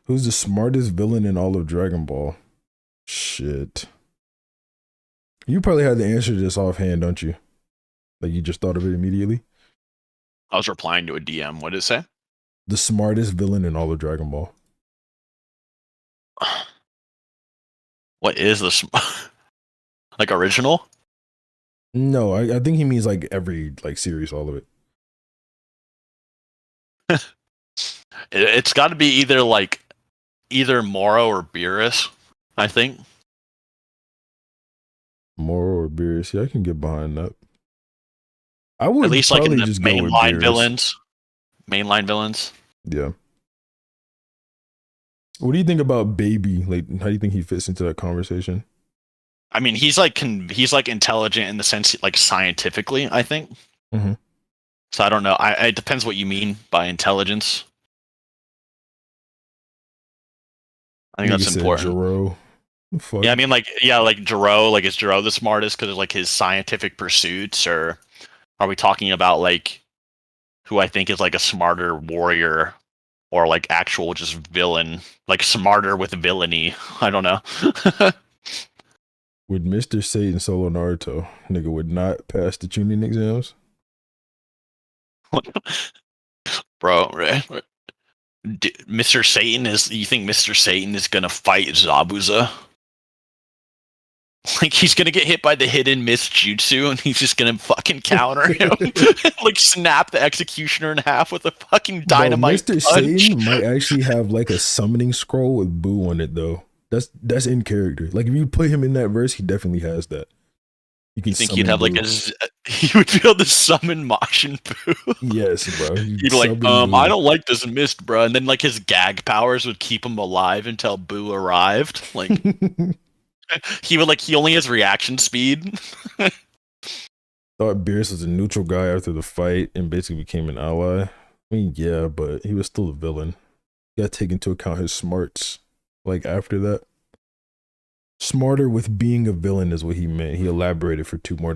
Who's the smartest villain in all of Dragon Ball? Shit. You probably had the answer to this offhand, don't you? Like you just thought of it immediately? I was replying to a DM. What did it say? The smartest villain in all of Dragon Ball. What is this? Like original? No, I think he means like every like series, all of it. It's got to be either Moro or Beerus, I think. Moro or Beerus. Yeah, I can get behind that. I At would least like in probably the just go with mainline Beerus. villains. Mainline villains. Yeah. What do you think about Baby? Like, how do you think he fits into that conversation? I mean, he's like intelligent in the sense like scientifically, I think. Mm-hmm. So I don't know. It depends what you mean by intelligence. I think Nigga that's said important. Jiro. Fuck. Yeah, I mean, like, yeah, like Jiro, like, is Jiro the smartest because of like his scientific pursuits, or are we talking about like who I think is like a smarter warrior or like actual just villain, like smarter with villainy? I don't know. Would Mr. Satan solo Naruto? Nigga would not pass the tuning exams. Bro, right? Mr. Satan is. You think Mr. Satan is gonna fight Zabuza? Like he's gonna get hit by the hidden miss jutsu, and he's just gonna fucking counter him, like snap the executioner in half with a fucking Bro, dynamite Mr. punch. Satan might actually have like a summoning scroll with Boo on it though. That's in character. Like if you put him in that verse, he definitely has that. You can You think he'd summon have like Boo. he would be able to summon Majin Buu? Yes, bro. You He'd be like, summon I Boo. don't like this mist, bro. And then like his gag powers would keep him alive until Boo arrived. Like he only has reaction speed. Thought Beerus was a neutral guy after the fight and basically became an ally. I mean, yeah, but he was still a villain. You gotta take into account his smarts. Like after that. Smarter with being a villain is what he meant. He elaborated for $2 more.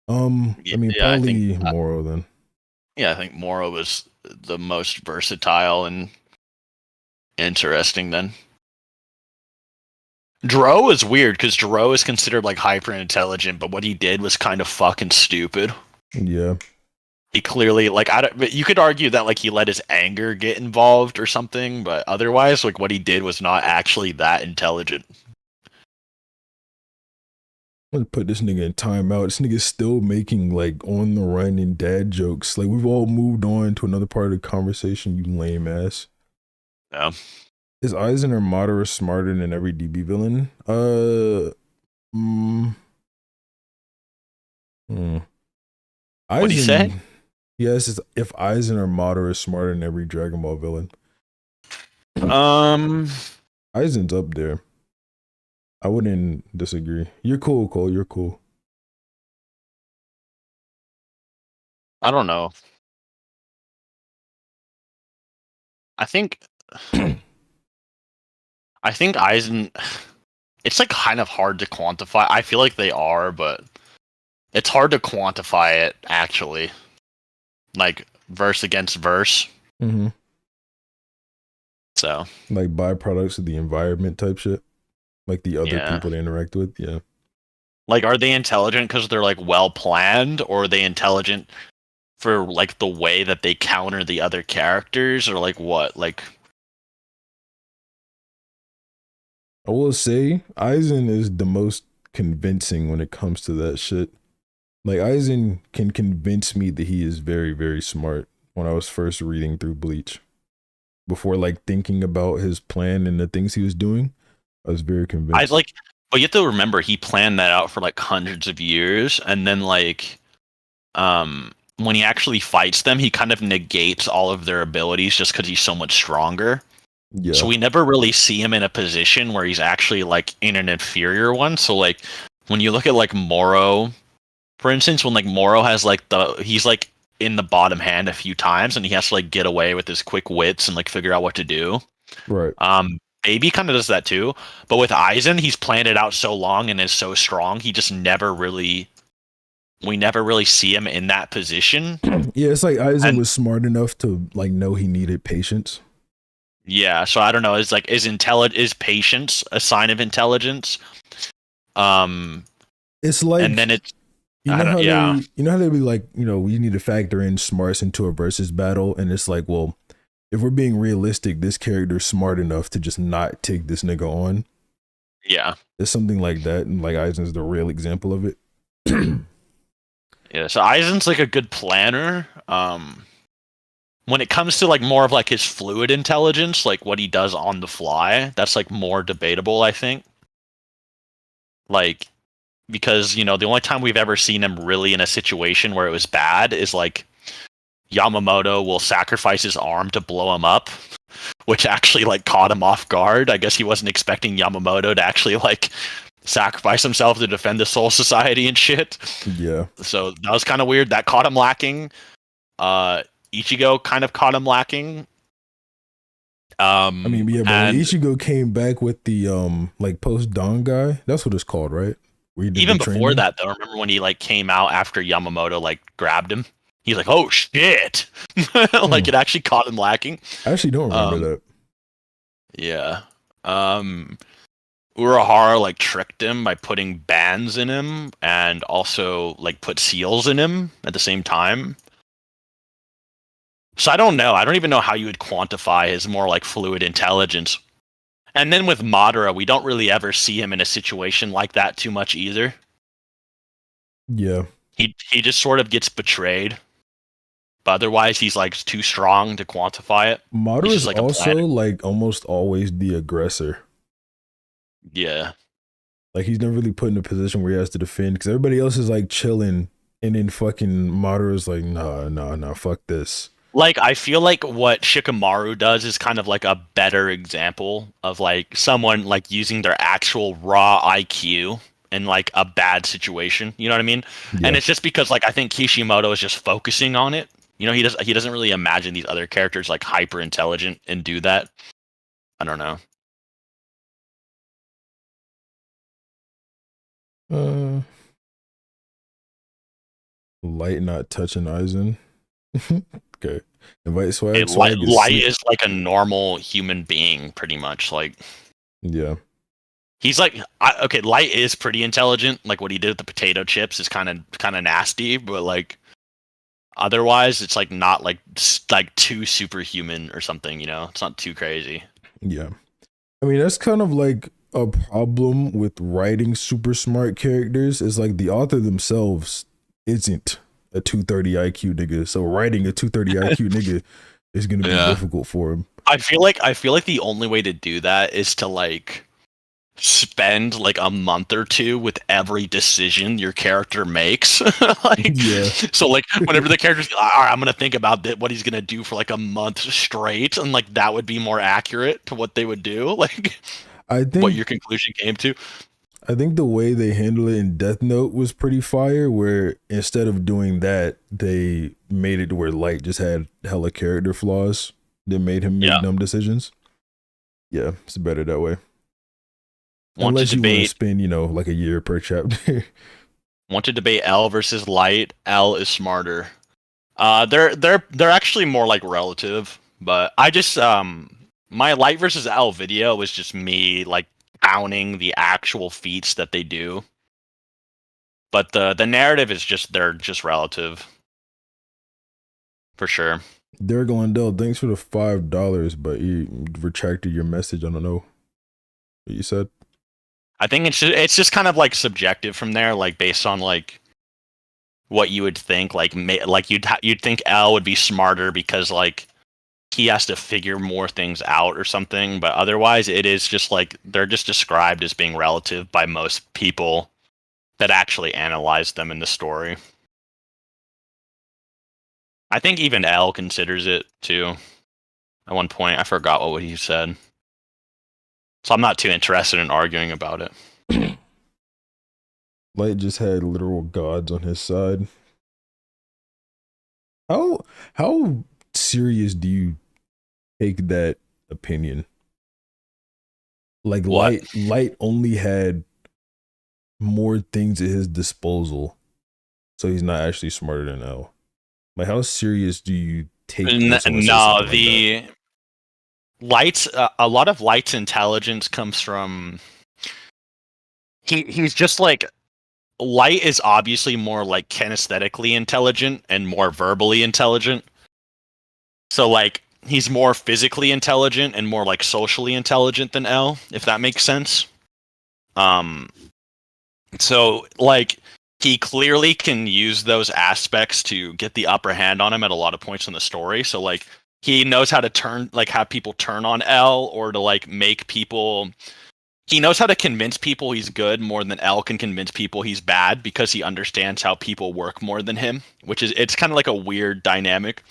I mean, Yeah, I think. probably Moro then. Yeah, I think Moro was the most versatile and interesting. Then Dro is weird because Dro is considered like hyper intelligent, but what he did was kind of fucking stupid. Yeah. He clearly like I don't. But you could argue that like he let his anger get involved or something, but otherwise, like what he did was not actually that intelligent. I'm gonna put this nigga in timeout. This nigga's still making like on the run and dad jokes. Like we've all moved on to another part of the conversation, you lame ass. Yeah. Is Aizen or Madara smarter than every DB villain? Mm, hmm. What'd he say? Yes, it's if Aizen or Madara is smarter than every Dragon Ball villain. Um, Aizen's up there. I wouldn't disagree. You're cool, Cole. You're cool. I don't know. I think I think Eisen. It's like kind of hard to quantify. I feel like they are, but it's hard to quantify it actually. Like verse against verse. Mm-hmm. So Like byproducts of the environment type shit. Like the other yeah. people they interact with. Yeah. Like, are they intelligent because they're like well planned, or are they intelligent for like the way that they counter the other characters, or like what? Like, I will say Aizen is the most convincing when it comes to that shit. Like Aizen can convince me that he is very, very smart when I was first reading through Bleach. Before like thinking about his plan and the things he was doing, I was very convinced. but you have to remember he planned that out for like hundreds of years, and then like, when he actually fights them, he kind of negates all of their abilities just because he's so much stronger. Yeah. So we never really see him in a position where he's actually like in an inferior one. So like when you look at like Moro, for instance, when like Moro has like he's like in the bottom hand a few times and he has to like get away with his quick wits and like figure out what to do. Right. Baby kind of does that too. But with Aizen, he's planned it out so long and is so strong, he just we never really see him in that position. Yeah, it's like Aizen was smart enough to like know he needed patience. Yeah, so I don't know. Is patience a sign of intelligence? Um, It's and then like it's I don't. Yeah, you know how they be like, we need to factor in smarts into a versus battle, and it's like, well, if we're being realistic, this character's smart enough to just not take this nigga on. yeah, It's something like that, and like Aizen's the real example of it. yeah. So Aizen's like a good planner. When it comes to like more of like his fluid intelligence, like what he does on the fly, that's like more debatable, I think. Like because the only time we've ever seen him really in a situation where it was bad is like Yamamoto will sacrifice his arm to blow him up, which actually like caught him off guard. I guess he wasn't expecting Yamamoto to actually like sacrifice himself to defend the Soul Society and shit. Yeah. So that was kind of weird. That caught him lacking. Uh, Ichigo kind of caught him lacking. I mean, yeah, but when And Ichigo came back with the like post dawn guy, that's what it's called, right? Where he did the even before training. that, though, remember when he like came out after Yamamoto like grabbed him? He's like, "Oh shit!" Hmm. Like it actually caught him lacking. I actually don't remember Um, that. yeah. Um, Urahara like tricked him by putting bands in him and also like put seals in him at the same time. So I don't know. I don't even know how you would quantify his more like fluid intelligence. And then with Madara, we don't really ever see him in a situation like that too much either. Yeah, He just sort of gets betrayed. But otherwise he's like too strong to quantify it. He's Madara just is like a planet. also like almost always the aggressor. Yeah. Like he's never really put in a position where he has to defend because everybody else is like chilling, and then fucking Madara's like, nah, nah, nah, fuck this. Like I feel like what Shikamaru does is kind of like a better example of like someone like using their actual raw IQ in like a bad situation. You know what I mean? And Yeah, it's just because like I think Kishimoto is just focusing on it. He doesn't really imagine these other characters like hyper intelligent and do that. I don't know. uh, light not touching Aizen. Okay, invite swag. Light, Swag is Light sick. is like a normal human being pretty much. Like Yeah, he's like okay, Light is pretty intelligent. Like what he did with the potato chips is kind of nasty, but like otherwise, it's like not like too superhuman or something. It's not too crazy. yeah. I mean, that's kind of like a problem with writing super smart characters. Is like the author themselves isn't a 230 IQ nigga. So writing a 230 IQ nigga is going to be Yeah. difficult for him. I feel like the only way to do that is to like spend like a month or two with every decision your character makes. Like Yeah. so like whenever the character's all right, I'm gonna think about what he's gonna do for like a month straight, and like that would be more accurate to what they would do, like I what think your conclusion came to. I think the way they handle it in Death Note was pretty fire where instead of doing that, they made it where Light just had hella character flaws that made him make Yeah. dumb decisions. Yeah, it's better that way. Want to Unless you want to debate spend, like a year per chapter. want to debate L versus Light. L is smarter. They're actually more like relative, but I just my Light versus L video was just me like counting the actual feats that they do. But the narrative is just they're just relative for sure. Derek Lundell, thanks for the $5, but you retracted your message. I don't know what you said. I think it's just kind of like subjective from there, like based on like what you would think, like you'd think L would be smarter because like he has to figure more things out or something, but otherwise it is just like they're just described as being relative by most people that actually analyze them in the story. I think even L considers it too. At one point, I forgot what he said, so I'm not too interested in arguing about it. Light just had literal gods on his side. How serious do you take that opinion? Like What? Light only had more things at his disposal, so he's not actually smarter than L. Like how serious do you take someone say No, something like that? Light's a lot of Light's intelligence comes from he's just like Light is obviously more like kinesthetically intelligent and more verbally intelligent. So like he's more physically intelligent and more like socially intelligent than L, if that makes sense. Um so like he clearly can use those aspects to get the upper hand on him at a lot of points in the story. So like he knows how to turn like have people turn on L or to like make people he knows how to convince people he's good more than L can convince people he's bad because he understands how people work more than him, which is it's kind of like a weird dynamic.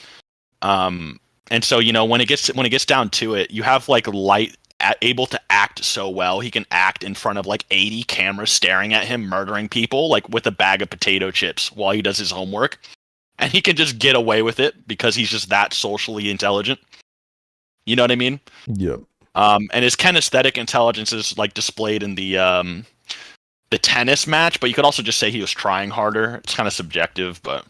Um, and so when it gets down to it, you have like Light able to act so well. He can act in front of like 80 cameras staring at him, murdering people like with a bag of potato chips while he does his homework, and he can just get away with it because he's just that socially intelligent. You know what I mean? Yep. And his kinesthetic intelligence is like displayed in the tennis match, but you could also just say he was trying harder. It's kind of subjective, but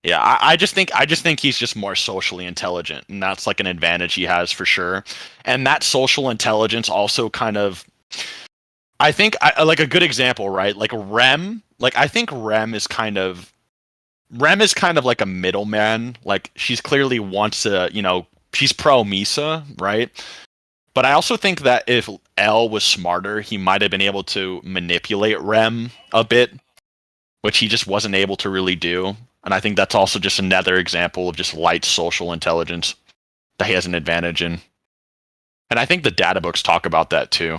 yeah, I just think he's just more socially intelligent, and that's like an advantage he has for sure. And that social intelligence also kind of, I think, like a good example, right? Like Rem, like I think Rem is kind of like a middleman. Like she's clearly wants to, she's pro Misa, right? But I also think that if L was smarter, he might have been able to manipulate Rem a bit, which he just wasn't able to really do. And I think that's also just another example of just Light's social intelligence that he has an advantage in. And I think the data books talk about that too.